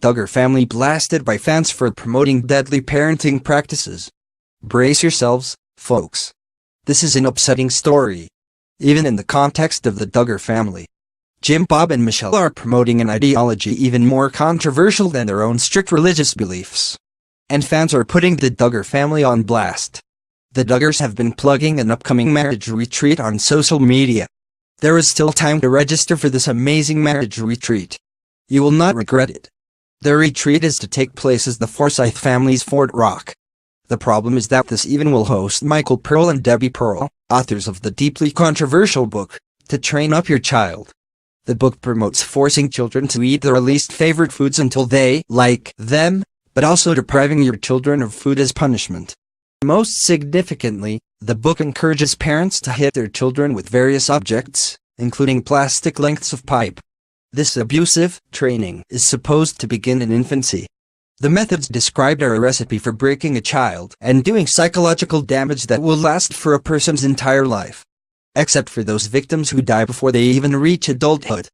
Duggar family blasted by fans for promoting deadly parenting practices. Brace yourselves, folks. This is an upsetting story. Even in the context of the Duggar family. Jim Bob and Michelle are promoting an ideology even more controversial than their own strict religious beliefs. And fans are putting the Duggar family on blast. The Duggars have been plugging an upcoming marriage retreat on social media. There is still time to register for this amazing marriage retreat. You will not regret it. The retreat is to take place as the Forsyth family's Fort Rock. The problem is that this even will host Michael Pearl and Debbie Pearl, authors of the deeply controversial book, To Train Up Your Child. The book promotes forcing children to eat their least favorite foods until they like them, but also depriving your children of food as punishment. Most significantly, the book encourages parents to hit their children with various objects, including plastic lengths of pipe. This abusive training is supposed to begin in infancy. The methods described are a recipe for breaking a child and doing psychological damage that will last for a person's entire life. Except for those victims who die before they even reach adulthood.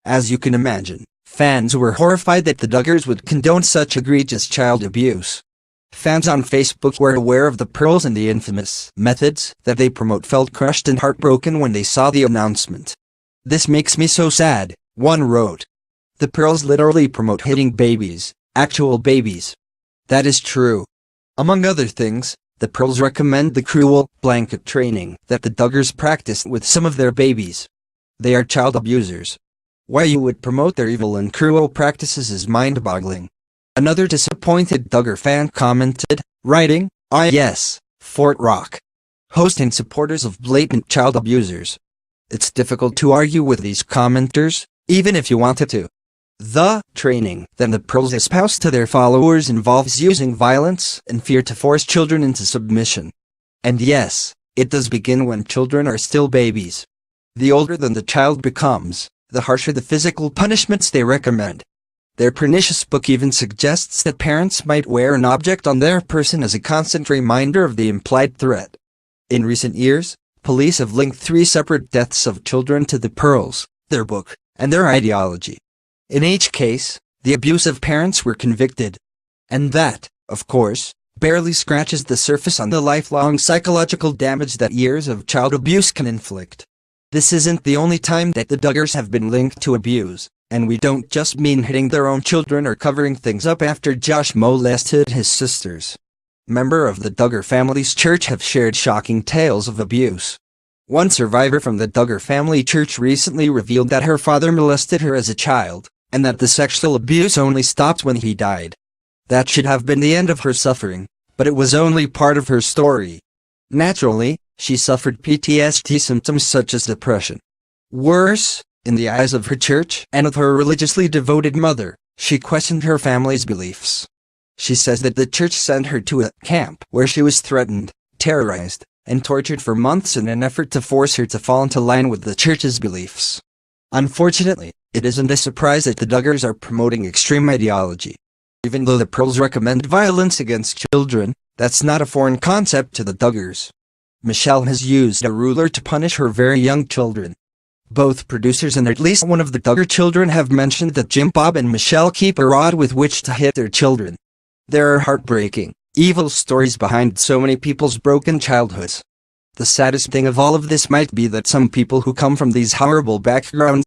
As you can imagine, fans were horrified that the Duggars would condone such egregious child abuse. Fans on Facebook were aware of the Pearls and the infamous methods that they promote felt crushed and heartbroken when they saw the announcement. "This makes me so sad," one wrote. "The Pearls literally promote hitting babies, actual babies." That is true. Among other things, the Pearls recommend the cruel blanket training that the Duggars practice with some of their babies. They are child abusers. Why you would promote their evil and cruel practices is mind-boggling. Another disappointed Duggar fan commented, writing, "Ah yes, Fort Rock. Hosting supporters of blatant child abusers." It's difficult to argue with these commenters, even if you wanted to. The training that the Pearls espouse to their followers involves using violence and fear to force children into submission. And yes, it does begin when children are still babies. The older the child becomes, the harsher the physical punishments they recommend. Their pernicious book even suggests that parents might wear an object on their person as a constant reminder of the implied threat. In recent years, police have linked 3 separate deaths of children to the Pearls, their book, and their ideology. In each case, the abusive parents were convicted. And that, of course, barely scratches the surface on the lifelong psychological damage that years of child abuse can inflict. This isn't the only time that the Duggars have been linked to abuse, and we don't just mean hitting their own children or covering things up after Josh molested his sisters. Members of the Duggar family's church have shared shocking tales of abuse. One survivor from the Duggar family church recently revealed that her father molested her as a child, and that the sexual abuse only stopped when he died. That should have been the end of her suffering, but it was only part of her story. Naturally, she suffered PTSD symptoms such as depression. Worse, in the eyes of her church and of her religiously devoted mother, she questioned her family's beliefs. She says that the church sent her to a camp where she was threatened, terrorized, and tortured for months in an effort to force her to fall into line with the church's beliefs. Unfortunately, it isn't a surprise that the Duggars are promoting extreme ideology. Even though the Pearls recommend violence against children, that's not a foreign concept to the Duggars. Michelle has used a ruler to punish her very young children. Both producers and at least one of the Duggar children have mentioned that Jim Bob and Michelle keep a rod with which to hit their children. There are heartbreaking, evil stories behind so many people's broken childhoods. The saddest thing of all of this might be that some people who come from these horrible backgrounds